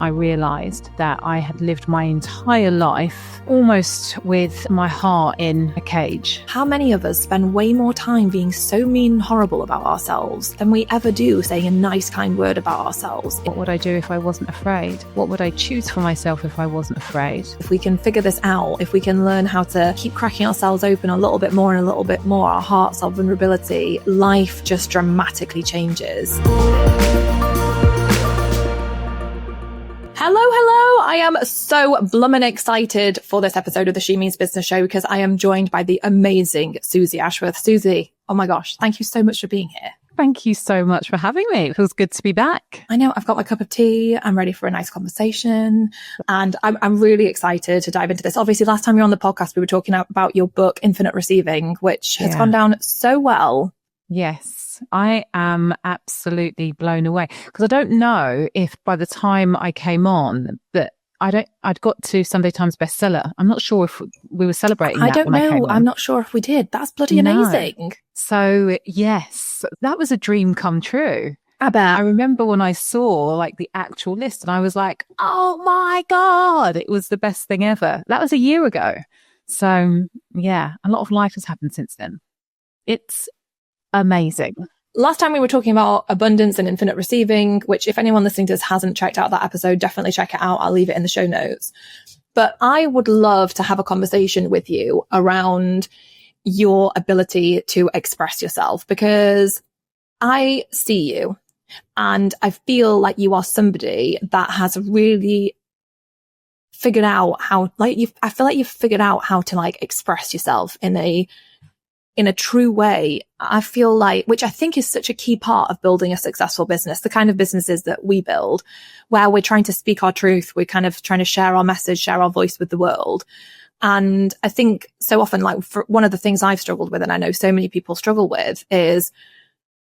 I realised that I had lived my entire life almost with my heart in a cage. How many of us spend way more time being so mean and horrible about ourselves than we ever do saying a nice, kind word about ourselves? What would I do if I wasn't afraid? What would I choose for myself if I wasn't afraid? If we can figure this out, if we can learn how to keep cracking ourselves open a little bit more and a little bit more, our hearts, our vulnerability, life just dramatically changes. Hello. I am so bloomin' excited for this episode of the She Means Business Show because I am joined by the amazing Suzy Ashworth. Suzy, oh my gosh, thank you so much for being here. Thank you so much for having me. It feels good to be back. I know, I've got my cup of tea. I'm ready for a nice conversation. And I'm really excited to dive into this. Obviously, last time you were on the podcast, we were talking about your book, Infinite Receiving, which has gone down so well. Yes. I am absolutely blown away because I don't know if by the time I came on that I'd got to Sunday Times bestseller. I'm not sure if we were celebrating that. I don't know. I'm not sure if we did. That's bloody amazing. So yes, that was a dream come true. I bet. I remember when I saw like the actual list and I was like, oh my God, it was the best thing ever. That was a year ago. So yeah, a lot of life has happened since then. It's amazing. Last time we were talking about abundance and infinite receiving, which if anyone listening to this hasn't checked out that episode, definitely check it out. I'll leave it in the show notes. But I would love to have a conversation with you around your ability to express yourself, because I see you and I feel like you are somebody that has really figured out how, I feel like you've figured out how to express yourself in a true way. I feel like, which I think is such a key part of building a successful business, the kind of businesses that we build, where we're trying to speak our truth. We're kind of trying to share our message, share our voice with the world. And I think so often, for one of the things I've struggled with, and I know so many people struggle with, is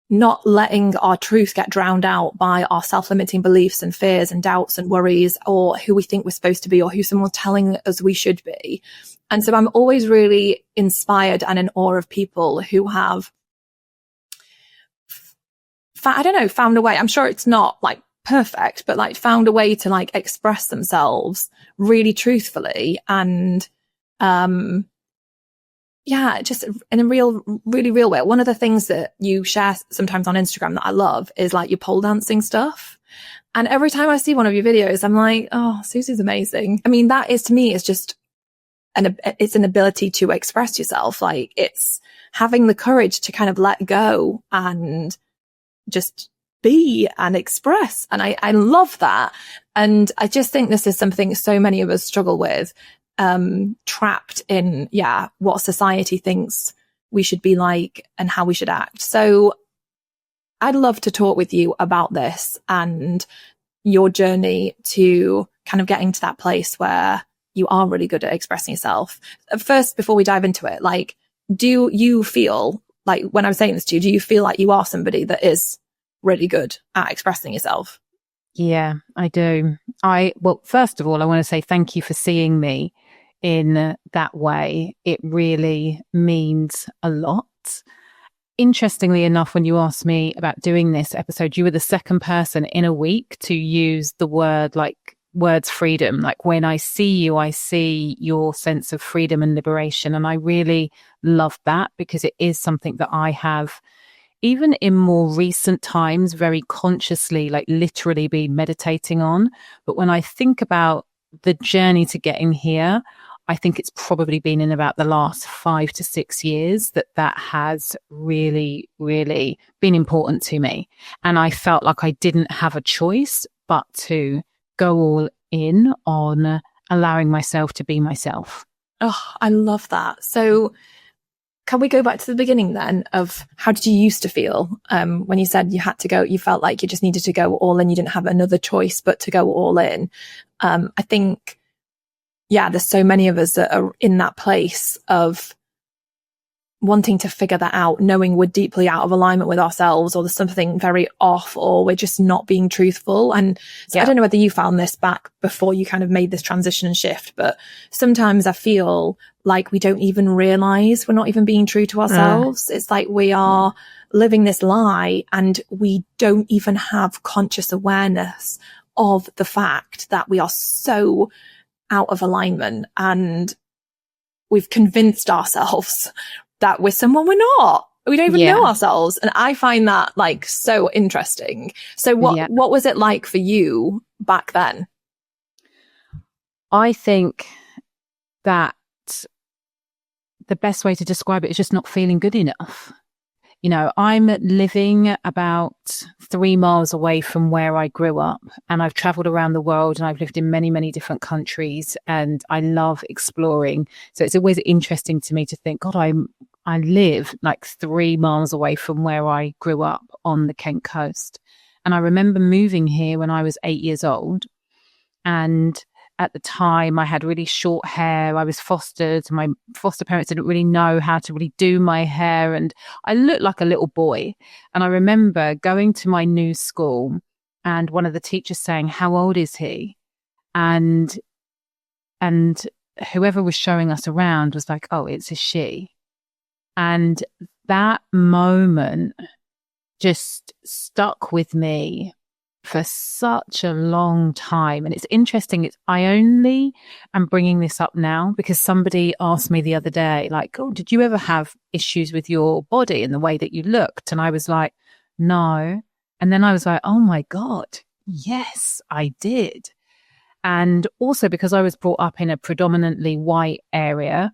not letting our truth get drowned out by our self-limiting beliefs and fears and doubts and worries, or who we think we're supposed to be, or who someone's telling us we should be. And so I'm always really inspired and in awe of people who have, found a way. I'm sure it's not perfect, but found a way to express themselves really truthfully and, just in a really real way. One of the things that you share sometimes on Instagram that I love is your pole dancing stuff. And every time I see one of your videos, I'm like, oh, Suzy's amazing. I mean, that is, to me, is just it's an ability to express yourself. It's having the courage to kind of let go and just be and express. And I love that. And I just think this is something so many of us struggle with, trapped in, what society thinks we should be like and how we should act. So I'd love to talk with you about this and your journey to kind of getting to that place where you are really good at expressing yourself. First, before we dive into it, do you feel when I'm saying this to you, do you feel like you are somebody that is really good at expressing yourself? Yeah, I do. Well, first of all, I want to say thank you for seeing me in that way. It really means a lot. Interestingly enough, when you asked me about doing this episode, you were the second person in a week to use the words freedom. When I see you, I see your sense of freedom and liberation. And I really love that because it is something that I have, even in more recent times, very consciously, literally been meditating on. But when I think about the journey to getting here, I think it's probably been in about the last 5 to 6 years that has really, really been important to me. And I felt like I didn't have a choice but to go all in on allowing myself to be myself. Oh, I love that. So can we go back to the beginning then of how did you used to feel when you said you had to go, you felt like you just needed to go all in, you didn't have another choice but to go all in? I think, there's so many of us that are in that place of wanting to figure that out, knowing we're deeply out of alignment with ourselves, or there's something very off, or we're just not being truthful. And so I don't know whether you found this back before you kind of made this transition and shift, but sometimes I feel like we don't even realize we're not even being true to ourselves. It's like we are living this lie and we don't even have conscious awareness of the fact that we are so out of alignment and we've convinced ourselves that we're someone we're not. We don't even know ourselves. And I find that like so interesting. So what was it like for you back then? I think that the best way to describe it is just not feeling good enough. You know, I'm living about 3 miles away from where I grew up, and I've traveled around the world and I've lived in many, many different countries, and I love exploring. So it's always interesting to me to think, God, I live like 3 miles away from where I grew up on the Kent coast. And I remember moving here when I was 8 years old. And at the time, I had really short hair. I was fostered. My foster parents didn't really know how to really do my hair. And I looked like a little boy. And I remember going to my new school and one of the teachers saying, "How old is he?" And whoever was showing us around was like, "Oh, it's a she." And that moment just stuck with me for such a long time. And it's interesting. I only am bringing this up now because somebody asked me the other day, like, "Oh, did you ever have issues with your body and the way that you looked?" And I was like, "No." And then I was like, "Oh my God, yes, I did." And also because I was brought up in a predominantly white area,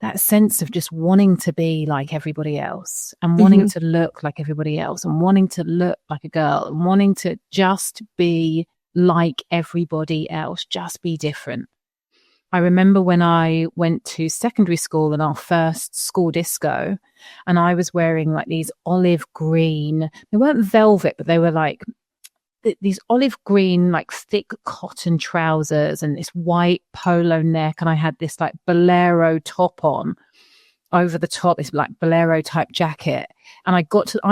that sense of just wanting to be like everybody else and wanting to look like everybody else and wanting to look like a girl and wanting to just be like everybody else, just be different. I remember when I went to secondary school in our first school disco, and I was wearing like these olive green, they weren't velvet, but they were like these olive green, like thick cotton trousers and this white polo neck. And I had this like bolero top on over the top, this like bolero type jacket. And I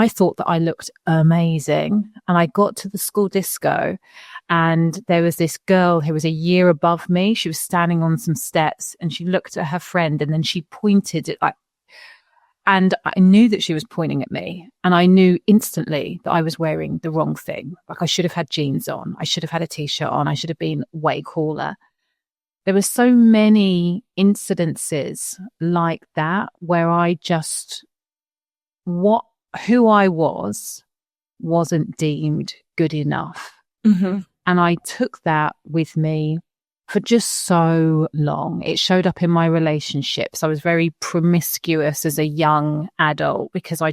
thought that I looked amazing. And I got to the school disco and there was this girl who was a year above me. She was standing on some steps and she looked at her friend and then she pointed at like, and I knew that she was pointing at me, and I knew instantly that I was wearing the wrong thing. Like I should have had jeans on. I should have had a t-shirt on. I should have been way cooler. There were so many incidences like that where I just, who I wasn't deemed good enough. And I took that with me for just so long. It showed up in my relationships. I was very promiscuous as a young adult because I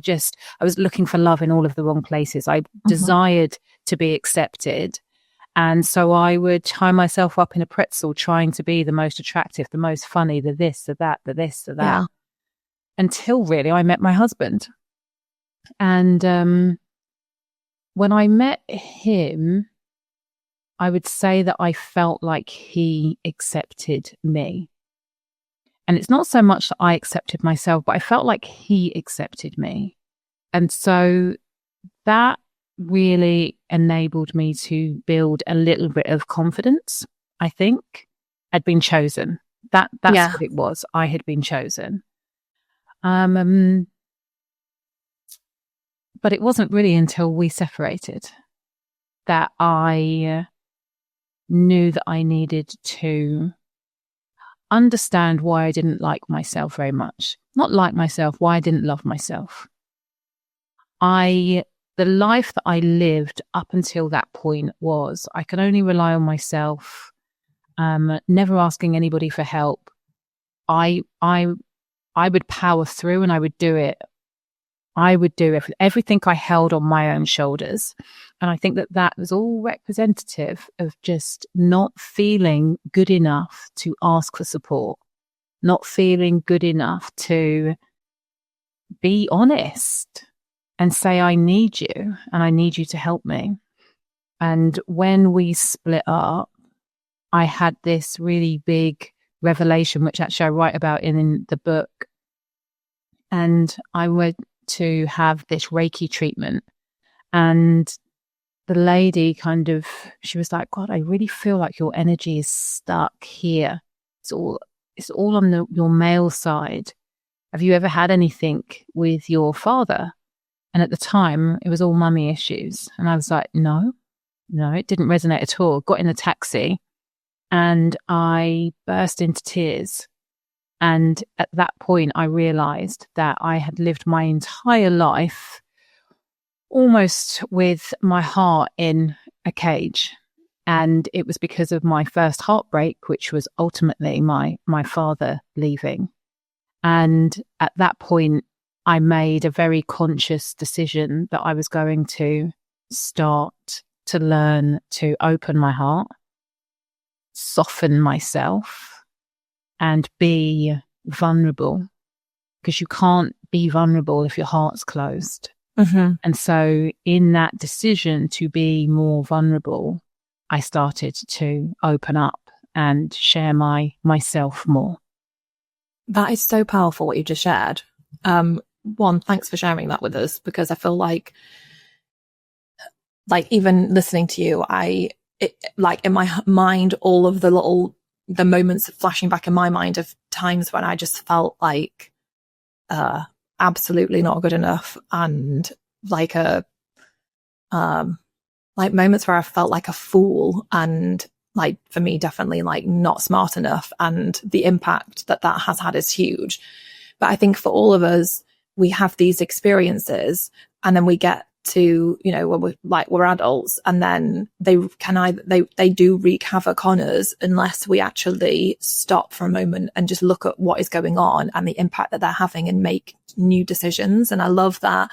was looking for love in all of the wrong places. I desired to be accepted. And so I would tie myself up in a pretzel trying to be the most attractive, the most funny, the this, the that, the this, the that. Yeah. Until really I met my husband. And when I met him, I would say that I felt like he accepted me. And it's not so much that I accepted myself, but I felt like he accepted me. And so that really enabled me to build a little bit of confidence. I think I'd been chosen. That's what it was. I had been chosen. But it wasn't really until we separated that I knew that I needed to understand why I didn't like myself very much. Not like myself, why I didn't love myself. The life that I lived up until that point was I could only rely on myself, never asking anybody for help. I would power through and I would do it. I would do everything I held on my own shoulders. And I think that was all representative of just not feeling good enough to ask for support, not feeling good enough to be honest and say, I need you and I need you to help me. And when we split up, I had this really big revelation, which actually I write about in the book. And I went to have this Reiki treatment, and the lady she was like, God, I really feel like your energy is stuck here. It's all on your male side. Have you ever had anything with your father? And at the time it was all mummy issues. And I was like, no. No, it didn't resonate at all. Got in the taxi and I burst into tears. And at that point, I realized that I had lived my entire life almost with my heart in a cage. And it was because of my first heartbreak, which was ultimately my father leaving. And at that point, I made a very conscious decision that I was going to start to learn to open my heart, soften myself, and be vulnerable, because you can't be vulnerable if your heart's closed. Mm-hmm. And so in that decision to be more vulnerable, I started to open up and share myself more. That is so powerful what you just shared. One, thanks for sharing that with us, because I feel like even listening to you, in my mind, all of the moments flashing back in my mind of times when I just felt like absolutely not good enough, and moments where I felt like a fool, and for me definitely not smart enough, and the impact that has had is huge. But I think for all of us, we have these experiences, and then we get to, when we're adults, and then they do wreak havoc on us unless we actually stop for a moment and just look at what is going on and the impact that they're having and make new decisions. And I love that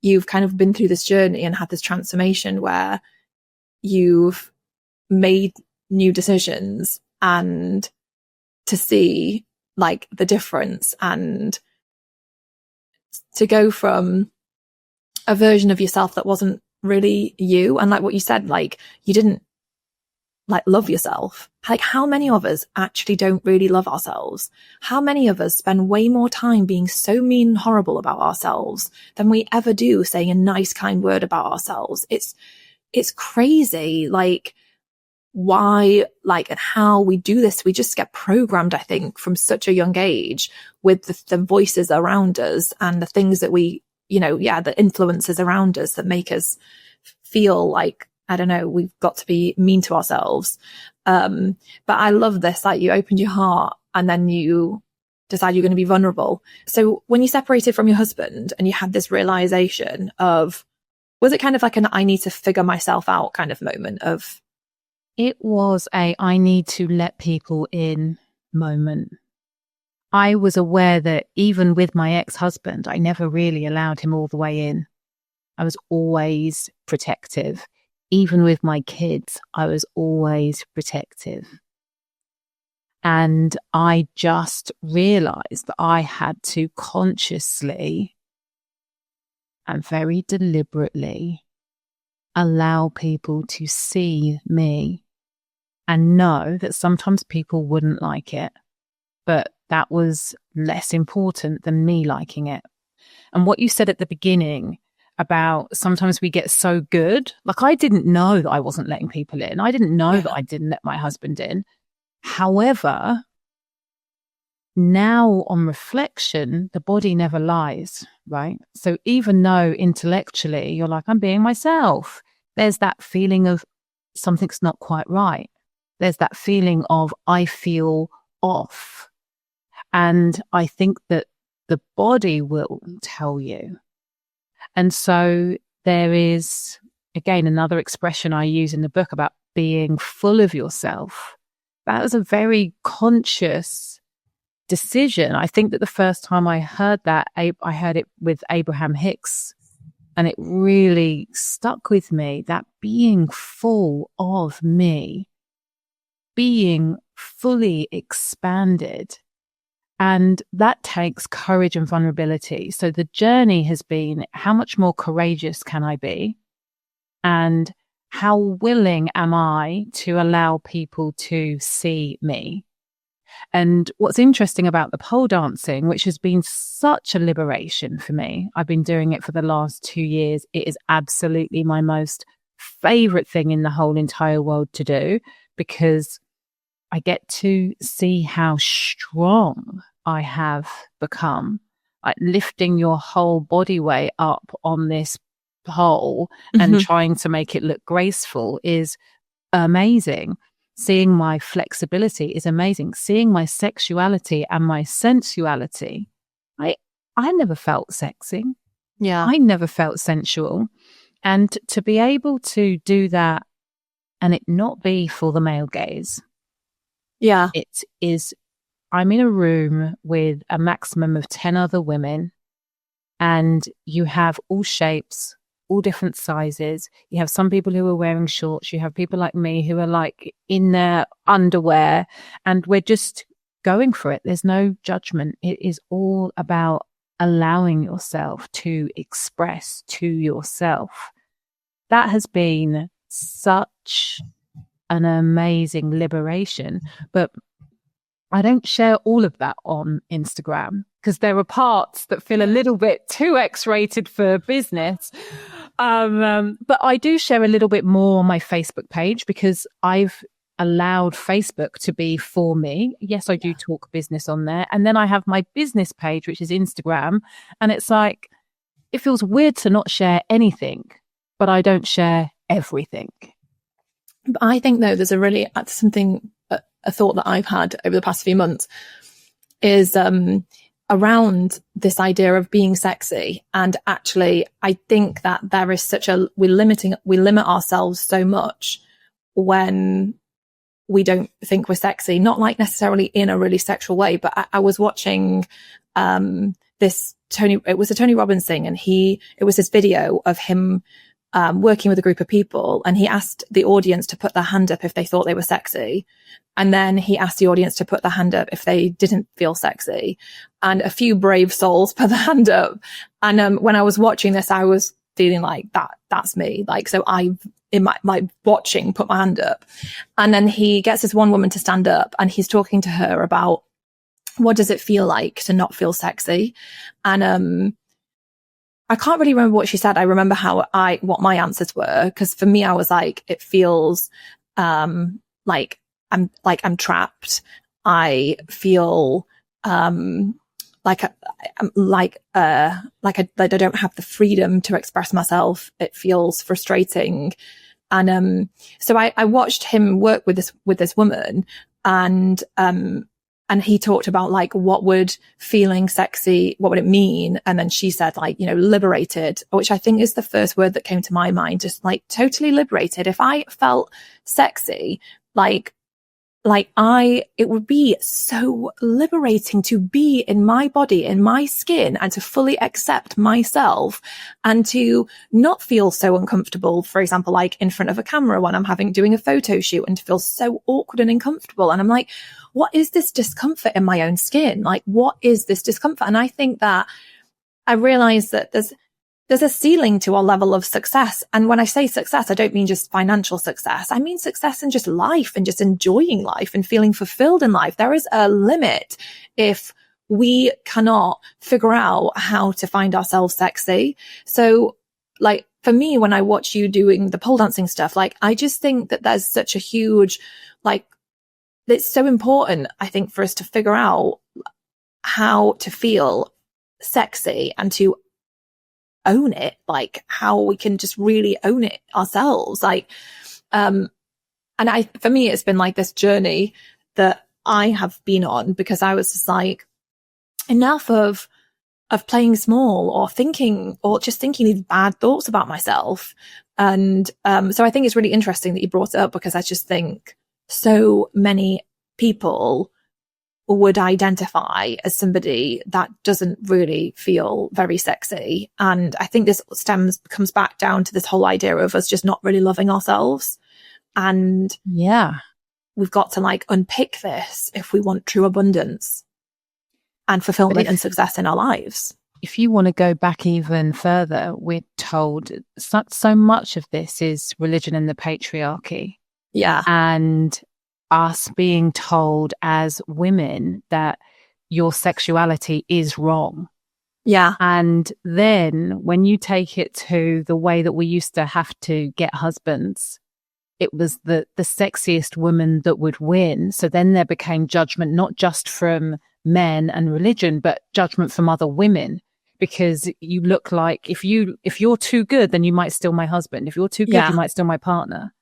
you've kind of been through this journey and had this transformation where you've made new decisions, and to see the difference, and to go from a version of yourself that wasn't really you. And what you said, you didn't love yourself. How many of us actually don't really love ourselves? How many of us spend way more time being so mean and horrible about ourselves than we ever do saying a nice, kind word about ourselves? It's crazy. Why, and how we do this. We just get programmed, I think, from such a young age with the voices around us and the things that we, the influences around us that make us feel I don't know, we've got to be mean to ourselves. But I love this, you opened your heart and then you decide you're going to be vulnerable. So when you separated from your husband and you had this realization of, was it kind of an I need to figure myself out kind of moment of? It was I need to let people in moment. I was aware that even with my ex-husband, I never really allowed him all the way in. I was always protective. Even with my kids, I was always protective. And I just realized that I had to consciously and very deliberately allow people to see me, and know that sometimes people wouldn't like it, but that was less important than me liking it. And what you said at the beginning about sometimes we get so good, I didn't know that I wasn't letting people in. I didn't know that I didn't let my husband in. However, now on reflection, the body never lies, right? So even though intellectually you're I'm being myself, there's that feeling of something's not quite right. There's that feeling of I feel off. And I think that the body will tell you. And so there is, again, another expression I use in the book about being full of yourself. That was a very conscious decision. I think that the first time I heard that, I heard it with Abraham Hicks, and it really stuck with me, that being full of me, being fully expanded. And that takes courage and vulnerability. So the journey has been, how much more courageous can I be? And how willing am I to allow people to see me? And what's interesting about the pole dancing, which has been such a liberation for me, I've been doing it for the last 2 years. It is absolutely my most favorite thing in the whole entire world to do, because I get to see how strong I have become, lifting your whole body weight up on this pole and trying to make it look graceful is amazing. Seeing my flexibility is amazing. Seeing my sexuality and my sensuality. I never felt sexy. Yeah. I never felt sensual. And to be able to do that and it not be for the male gaze. Yeah. It is, I'm in a room with a maximum of 10 other women, and you have all shapes, all different sizes. You have some people who are wearing shorts. You have people like me who are like in their underwear, and we're just going for it. There's no judgment. It is all about allowing yourself to express to yourself. That has been such an amazing liberation. But I don't share all of that on Instagram because there are parts that feel a little bit too X-rated for business. But I do share a little bit more on my Facebook page because I've allowed Facebook to be for me. Yes, I do talk business on there. And then I have my business page, which is Instagram. And it's like, it feels weird to not share anything, but I don't share everything. But I think though, there's a thought that I've had over the past few months is around this idea of being sexy. And actually, I think that there is we limit ourselves so much when we don't think we're sexy, not like necessarily in a really sexual way. But I was watching it was a Tony Robbins thing, and it was this video of him working with a group of people, and he asked the audience to put their hand up if they thought they were sexy. And then he asked the audience to put their hand up if they didn't feel sexy. And a few brave souls put their hand up. And when I was watching this, I was feeling like that's me. Like, so in my watching, put my hand up. And then he gets this one woman to stand up, and he's talking to her about what does it feel like to not feel sexy. And I can't really remember what she said. I remember what my answers were. Cause for me, I was like, it feels, like I'm trapped. I feel, like I don't have the freedom to express myself. It feels frustrating. And, so I watched him work with this woman, and he talked about like, what would feeling sexy, what would it mean? And then she said like, liberated, which I think is the first word that came to my mind, just like totally liberated. If I felt sexy, it would be so liberating to be in my body, in my skin, and to fully accept myself and to not feel so uncomfortable, for example, like in front of a camera when I'm doing a photo shoot, and to feel so awkward and uncomfortable. And I'm like, what is this discomfort in my own skin? Like, what is this discomfort? And I think that I realized that there's a ceiling to our level of success. And when I say success, I don't mean just financial success. I mean success in just life and just enjoying life and feeling fulfilled in life. There is a limit if we cannot figure out how to find ourselves sexy. So like for me, when I watch you doing the pole dancing stuff, like I just think that there's such a huge, like, it's so important, I think, for us to figure out how to feel sexy and to own it, like how we can just really own it ourselves. Like, for me, it's been like this journey that I have been on, because I was just like, enough of playing small or thinking these bad thoughts about myself. And, so I think it's really interesting that you brought it up, because I just think so many people would identify as somebody that doesn't really feel very sexy. And I think this comes back down to this whole idea of us just not really loving ourselves. And yeah, we've got to like unpick this if we want true abundance and fulfillment and success in our lives. If you want to go back even further, we're told so much of this is religion and the patriarchy. Yeah. And us being told as women that your sexuality is wrong. Yeah. And then when you take it to the way that we used to have to get husbands, it was the sexiest woman that would win. So then there became judgment, not just from men and religion, but judgment from other women because you look like, if you're too good, then you might steal my husband. If you're too good, you might steal my partner.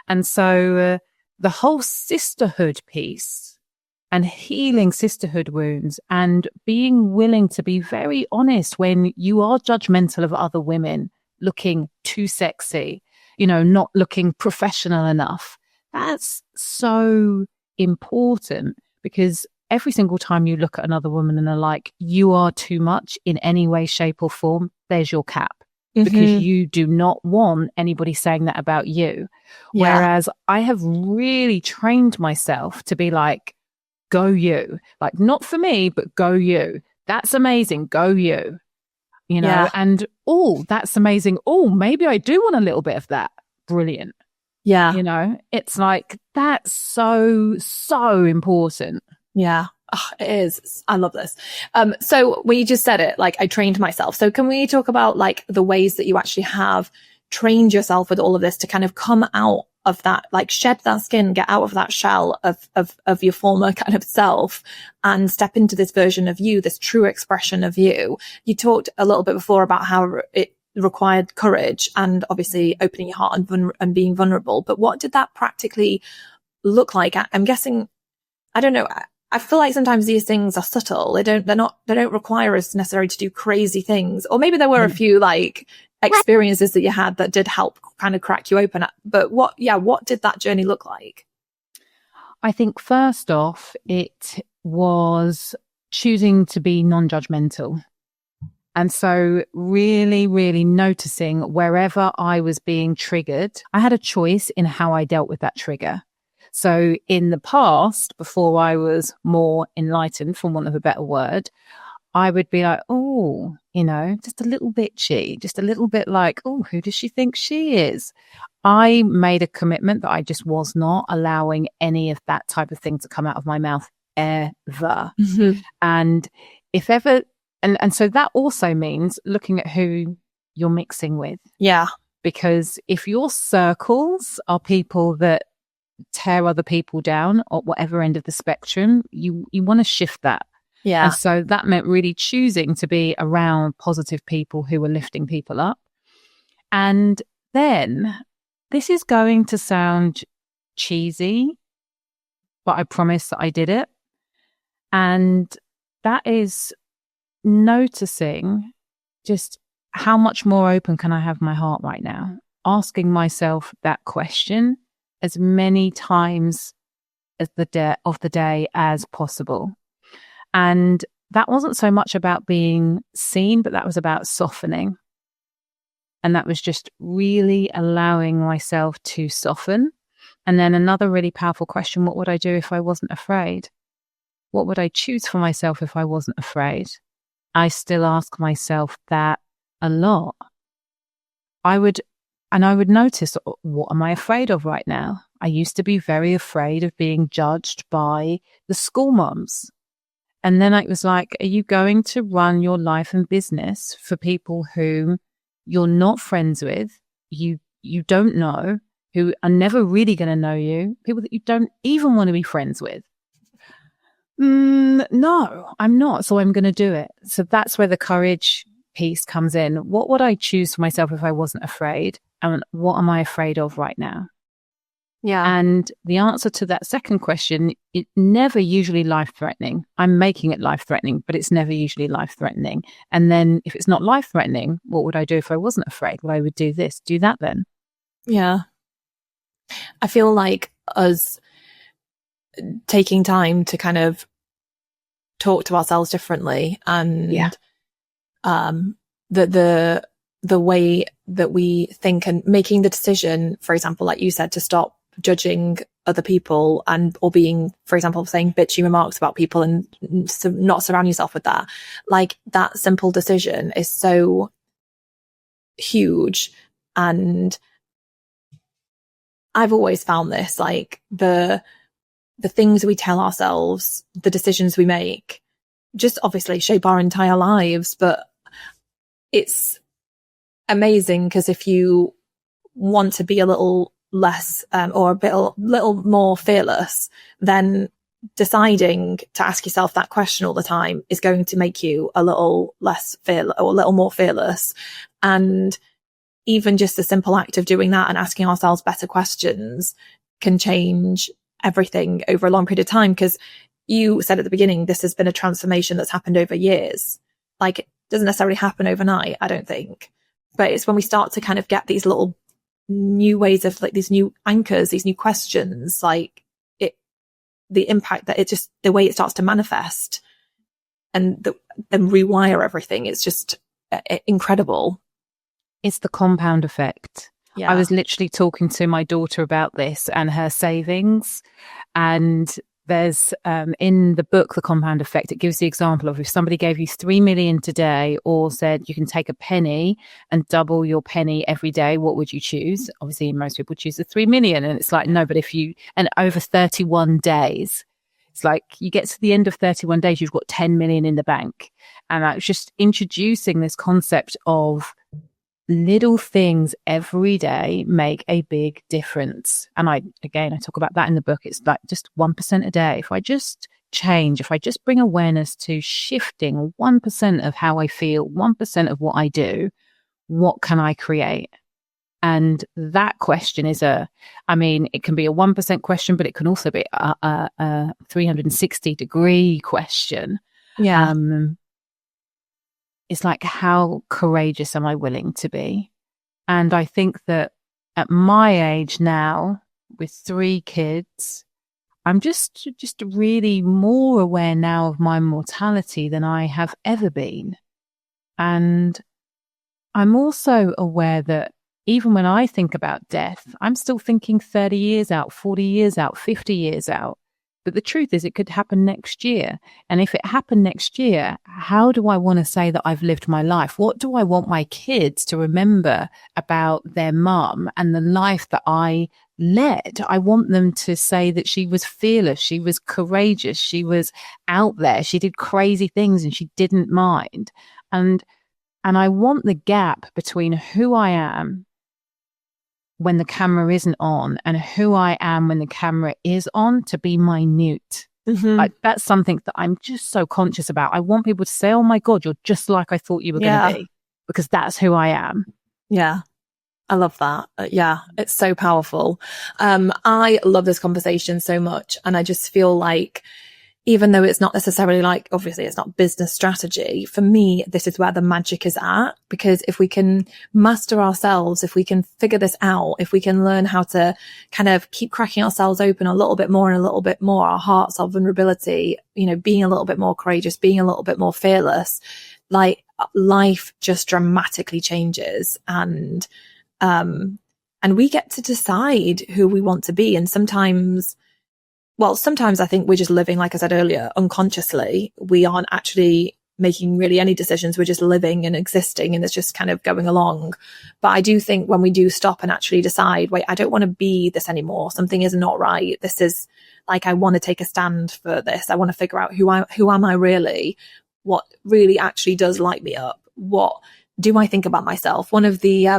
And so the whole sisterhood piece and healing sisterhood wounds and being willing to be very honest when you are judgmental of other women looking too sexy, not looking professional enough. That's so important, because every single time you look at another woman and are like, you are too much in any way, shape or form, there's your cap. Because you do not want anybody saying that about you. Yeah. Whereas I have really trained myself to be like, go you. Like, not for me, but go you. That's amazing. Go you. And, that's amazing. Maybe I do want a little bit of that. Brilliant. Yeah. It's like, that's so, so important. Yeah. Oh, it is. I love this. So when you just said it, like, I trained myself. So can we talk about like the ways that you actually have trained yourself with all of this to kind of come out of that, like shed that skin, get out of that shell of your former kind of self and step into this version of you, this true expression of you? You talked a little bit before about how it required courage and obviously opening your heart and being vulnerable. But what did that practically look like? I'm guessing, I don't know. I feel like sometimes these things are subtle. They don't require us necessarily to do crazy things. Or maybe there were a few like experiences that you had that did help kind of crack you open. But what did that journey look like? I think first off, it was choosing to be non-judgmental. And so really, really noticing wherever I was being triggered, I had a choice in how I dealt with that trigger. So in the past, before I was more enlightened, for want of a better word, I would be like, just a little bitchy, just a little bit like, who does she think she is? I made a commitment that I just was not allowing any of that type of thing to come out of my mouth ever. Mm-hmm. And if ever, and so that also means looking at who you're mixing with. Yeah. Because if your circles are people that tear other people down at whatever end of the spectrum, you want to shift that. Yeah. And so that meant really choosing to be around positive people who were lifting people up. And then this is going to sound cheesy, but I promise that I did it. And that is noticing just how much more open can I have my heart right now? Asking myself that question as many times as the day as possible. And that wasn't so much about being seen, but that was about softening. And that was just really allowing myself to soften. And then another really powerful question, what would I do if I wasn't afraid? What would I choose for myself if I wasn't afraid? I still ask myself that a lot. I would notice, what am I afraid of right now? I used to be very afraid of being judged by the school moms. And then I was like, are you going to run your life and business for people whom you're not friends with, you don't know, who are never really going to know you, people that you don't even want to be friends with? No, I'm not. So I'm going to do it. So that's where the courage piece comes in. What would I choose for myself if I wasn't afraid? And what am I afraid of right now? Yeah. And the answer to that second question, it's never usually life-threatening. I'm making it life-threatening, but it's never usually life-threatening. And then if it's not life-threatening, what would I do if I wasn't afraid? Well, I would do this, do that then. Yeah. I feel like us taking time to kind of talk to ourselves differently and the way that we think and making the decision, for example, like you said, to stop judging other people or being, for example, saying bitchy remarks about people and not surround yourself with that. Like, that simple decision is so huge. And I've always found this, like the things we tell ourselves, the decisions we make, just obviously shape our entire lives. But it's amazing because if you want to be a little less or little more fearless, then deciding to ask yourself that question all the time is going to make you a little less fearless or a little more fearless. And even just the simple act of doing that and asking ourselves better questions can change everything over a long period of time. Because you said at the beginning, this has been a transformation that's happened over years. Like, it doesn't necessarily happen overnight, I don't think. But it's when we start to kind of get these little new ways of, like, these new anchors, these new questions, like the impact that it just, the way it starts to manifest and then rewire everything. It's just incredible. It's the compound effect. Yeah. I was literally talking to my daughter about this and her savings. And there's in the book, The Compound Effect, it gives the example of if somebody gave you 3 million today or said you can take a penny and double your penny every day, what would you choose? Obviously, most people choose the 3 million. And it's like, no, but and over 31 days, it's like you get to the end of 31 days, you've got 10 million in the bank. And I was just introducing this concept of little things every day make a big difference. And I talk about that in the book. It's like just 1% a day. If I just bring awareness to shifting 1% of how I feel, 1% of what I do, what can I create? And that question is it can be a 1% question, but it can also be a 360-degree question. Yeah. It's like, how courageous am I willing to be? And I think that at my age now, with 3 kids, I'm just really more aware now of my mortality than I have ever been. And I'm also aware that even when I think about death, I'm still thinking 30 years out, 40 years out, 50 years out. But the truth is, it could happen next year. And if it happened next year, how do I want to say that I've lived my life? What do I want my kids to remember about their mum and the life that I led? I want them to say that she was fearless, she was courageous, she was out there, she did crazy things and she didn't mind. And I want the gap between who I am when the camera isn't on and who I am when the camera is on to be minute. Mm-hmm. Like, that's something that I'm just so conscious about. I want people to say, oh my God, you're just like I thought you were going to be, because that's who I am. Yeah. I love that. Yeah, it's so powerful. I love this conversation so much. And I just feel like, even though it's not necessarily like, obviously it's not business strategy, for me, this is where the magic is at. Because if we can master ourselves, if we can figure this out, if we can learn how to kind of keep cracking ourselves open a little bit more and a little bit more, our hearts, our vulnerability, being a little bit more courageous, being a little bit more fearless, like, life just dramatically changes. And we get to decide who we want to be. And sometimes I think we're just living, like I said earlier, unconsciously. We aren't actually making really any decisions. We're just living and existing, and it's just kind of going along. But I do think when we do stop and actually decide, wait, I don't want to be this anymore. Something is not right. This is like, I want to take a stand for this. I want to figure out who am I really? What really actually does light me up? What do I think about myself? One of the, I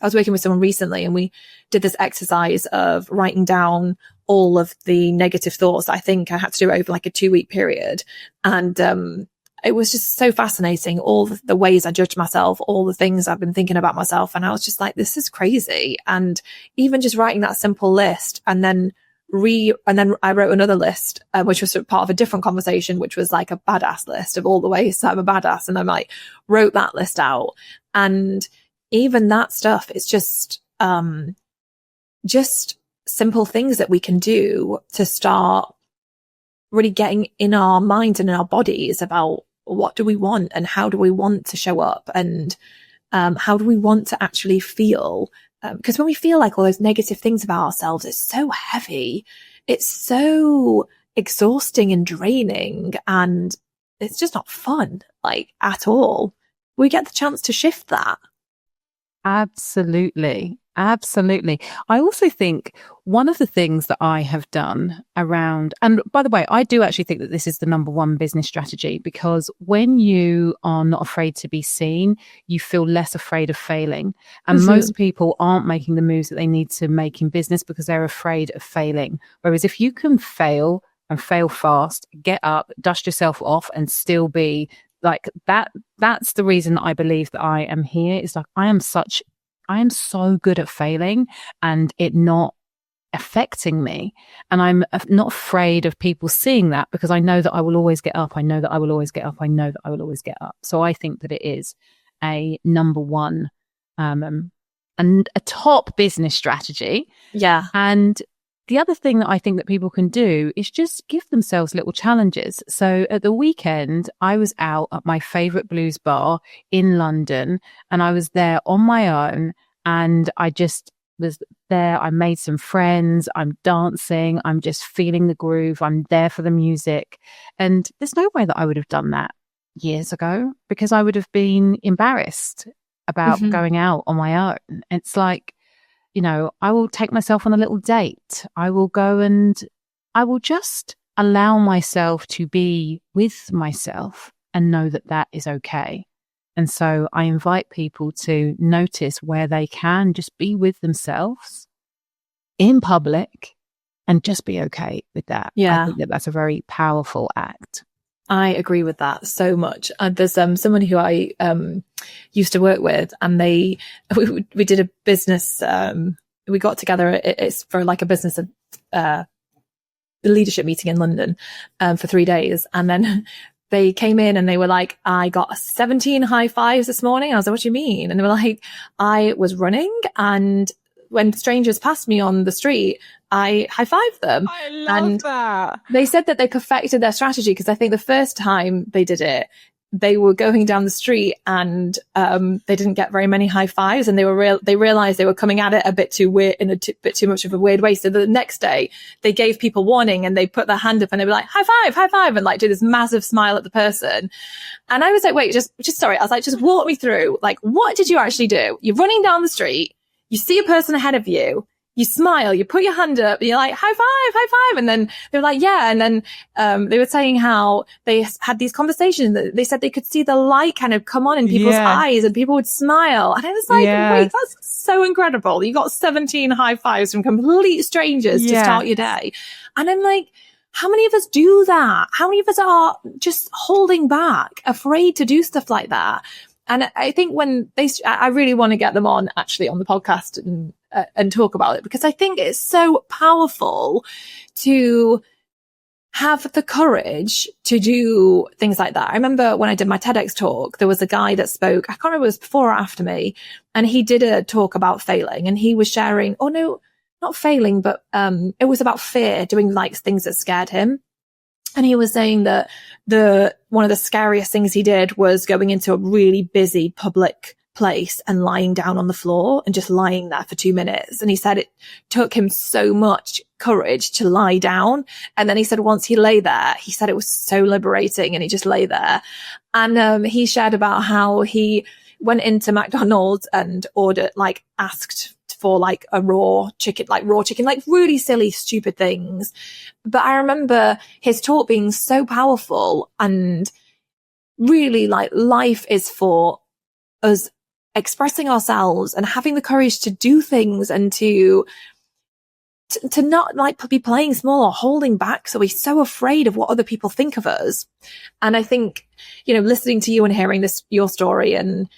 was working with someone recently and we did this exercise of writing down all of the negative thoughts. I think I had to do it over like a 2-week period. And it was just so fascinating. All the ways I judged myself, all the things I've been thinking about myself. And I was just like, this is crazy. And even just writing that simple list and then I wrote another list, which was sort of part of a different conversation, which was like a badass list of all the ways that I'm a badass. And I like wrote that list out. And even that stuff, it's just simple things that we can do to start really getting in our minds and in our bodies about what do we want and how do we want to show up and how do we want to actually feel. Because when we feel like all those negative things about ourselves, it's so heavy. It's so exhausting and draining, and it's just not fun, like, at all. We get the chance to shift that. Absolutely. Absolutely. I also think one of the things that I have done around, and by the way, I do actually think that this is the number one business strategy, because when you are not afraid to be seen, you feel less afraid of failing. And most people aren't making the moves that they need to make in business because they're afraid of failing. Whereas if you can fail and fail fast, get up, dust yourself off, and still be like that. That's the reason I believe that I am here. It's like I am so good at failing and it not affecting me. And I'm not afraid of people seeing that, because I know that I will always get up. I know that I will always get up. I know that I will always get up. So I think that it is a number one, and a top business strategy. Yeah. And the other thing that I think that people can do is just give themselves little challenges. So at the weekend, I was out at my favorite blues bar in London, and I was there on my own, and I just was there. I made some friends. I'm dancing. I'm just feeling the groove. I'm there for the music. And there's no way that I would have done that years ago, because I would have been embarrassed about going out on my own. It's like, I will take myself on a little date. I will go and I will just allow myself to be with myself and know that that is okay. And so I invite people to notice where they can just be with themselves in public and just be okay with that. Yeah. I think that that's a very powerful act. I agree with that so much. There's someone who I used to work with, and we did a business. We got together. It's for like a business leadership meeting in London for 3 days, and then they came in and they were like, I got 17 high fives this morning. I was like, what do you mean? And they were like, I was running, and when strangers passed me on the street, I high-fived them. I love that. They said that they perfected their strategy, because I think the first time they did it, they were going down the street and they didn't get very many high fives, and they realized they were coming at it a bit too weird, in a bit too much of a weird way. So the next day they gave people warning, and they put their hand up and they were like, high five, and like do this massive smile at the person. And I was like, wait, just sorry. I was like, just walk me through, like, what did you actually do? You're running down the street, you see a person ahead of you, you smile, you put your hand up, you're like, high five. And then they were like, yeah. And then, they were saying how they had these conversations. They said they could see the light kind of come on in people's eyes, and people would smile. And I was like, wait, that's so incredible. You got 17 high fives from complete strangers to start your day. And I'm like, how many of us do that? How many of us are just holding back, afraid to do stuff like that? And I think I really want to get them on actually on the podcast and talk about it, because I think it's so powerful to have the courage to do things like that. I remember when I did my TEDx talk, there was a guy that spoke, I can't remember if it was before or after me, and he did a talk about failing, and he was sharing, oh no, not failing, but it was about fear, doing like things that scared him. And he was saying that one of the scariest things he did was going into a really busy public place and lying down on the floor and just lying there for 2 minutes. And he said it took him so much courage to lie down. And then he said once he lay there, he said it was so liberating, and he just lay there. And he shared about how he went into McDonald's and asked for like a raw chicken, like really silly, stupid things. But I remember his talk being so powerful, and really like life is for us expressing ourselves and having the courage to do things, and to not like be playing small or holding back. So we're so afraid of what other people think of us. And I think, listening to you and hearing your story, and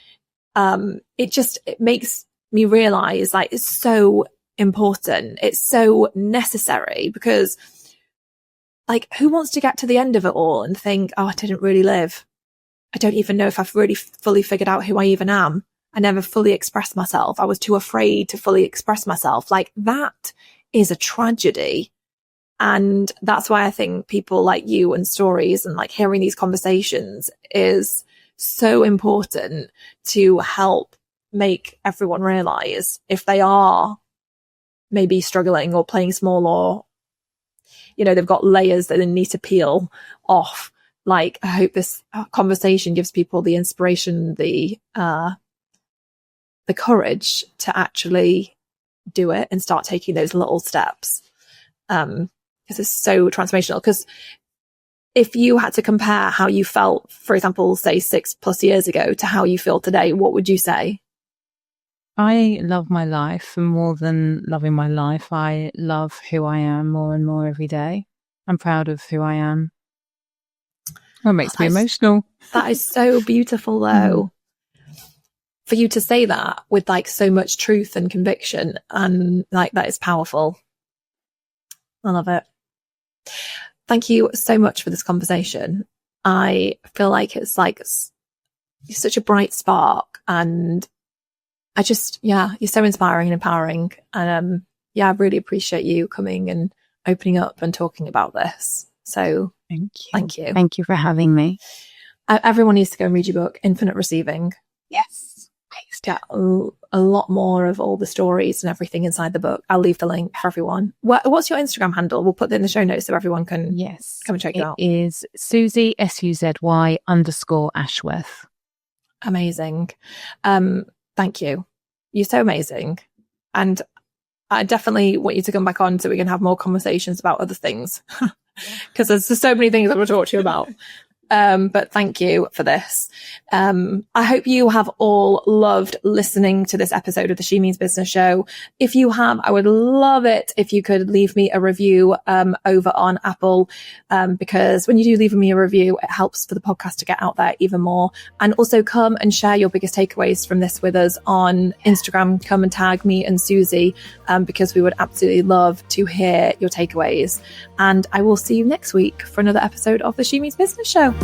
it makes me realize like it's so important. It's so necessary, because like, who wants to get to the end of it all and think, oh, I didn't really live. I don't even know if I've really fully figured out who I even am. I never fully expressed myself. I was too afraid to fully express myself. Like, that is a tragedy. And that's why I think people like you and stories and like hearing these conversations is so important to help make everyone realize if they are maybe struggling or playing small, or, they've got layers that they need to peel off. Like, I hope this conversation gives people the inspiration, the courage to actually do it and start taking those little steps. Because it's so transformational. Because if you had to compare how you felt, for example, say 6+ years ago to how you feel today, what would you say? I love my life, and more than loving my life, I love who I am more and more every day. I'm proud of who I am. That makes me emotional. That is so beautiful, though. For you to say that with like so much truth and conviction, and like that is powerful. I love it. Thank you so much for this conversation. I feel like it's like such a bright spark, and I just, you're so inspiring and empowering. And I really appreciate you coming and opening up and talking about this. So thank you. Thank you for having me. Everyone needs to go and read your book, Infinite Receiving. Yes. Get a lot more of all the stories and everything inside the book. I'll leave the link for everyone. What's your Instagram handle? We'll put it in the show notes so everyone can come and check you out. It is Suzy, SUZY_Ashworth. Amazing. Thank you. You're so amazing. And I definitely want you to come back on so we can have more conversations about other things. Because there's just so many things I want to talk to you about. But thank you for this. I hope you have all loved listening to this episode of the She Means Business Show. If you have, I would love it if you could leave me a review over on Apple, because when you do leave me a review, it helps for the podcast to get out there even more. And also come and share your biggest takeaways from this with us on Instagram. Come and tag me and Suzy, because we would absolutely love to hear your takeaways. And I will see you next week for another episode of the She Means Business Show.